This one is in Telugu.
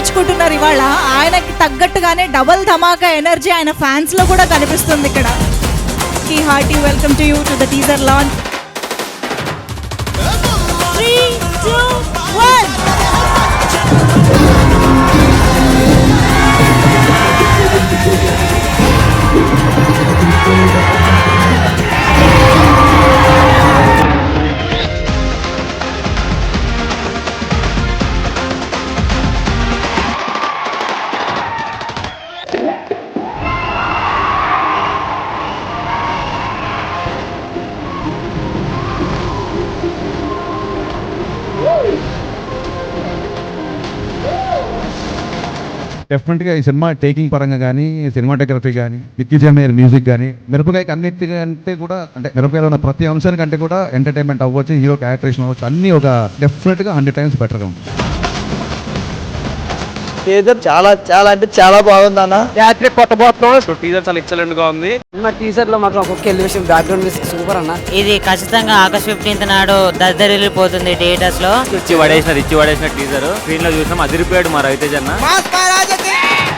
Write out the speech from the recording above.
అనిపించుకుంటున్నారు ఇవాళ. ఆయనకి తగ్గట్టుగానే డబుల్ ధమాకా ఎనర్జీ ఆయన ఫ్యాన్స్ లో కూడా కనిపిస్తుంది ఇక్కడ. కి hearty welcome to you to the teaser launch. 3, 2, 1. డెఫినెట్గా ఈ సినిమా టేకింగ్ పరంగా కానీ, సినిమాటోగ్రఫీ కానీ, దిగ్విజయమైన మ్యూజిక్ కానీ, మిరపకాయకి అన్నిటికంటే కూడా అంటే మిరపకాయలో ఉన్న ప్రతి అంశానికంటే కూడా ఎంటర్టైన్మెంట్ అవ్వచ్చు, హీరో క్యారెక్టరేషన్ అవ్వచ్చు, అన్నీ ఒక డెఫినెట్గా 100 times బెటర్గా ఉంటుంది. టీజర్ చాలా చాలా అంటే చాలా బాగుంది అన్న. రాత్రి కొట్టబోతున్నాం. టీజర్ చాలా ఎక్సలెంట్ గా ఉంది. టీజర్ లో మాత్రం ఒక్కొక్క ఎలివేషన్ బ్యాక్గ్రౌండ్ మ్యూజిక్ సూపర్ అన్న. ఇది ఖచ్చితంగా ఆగస్ట్ 15th నాడు దద్దరిల్లిపోతుంది థియేటర్స్ లో. ఇచ్చి పడేసిన టీజర్ స్క్రీన్ లో చూసాం, అదిరిపోయాడు మా రవితేజ్ అన్న.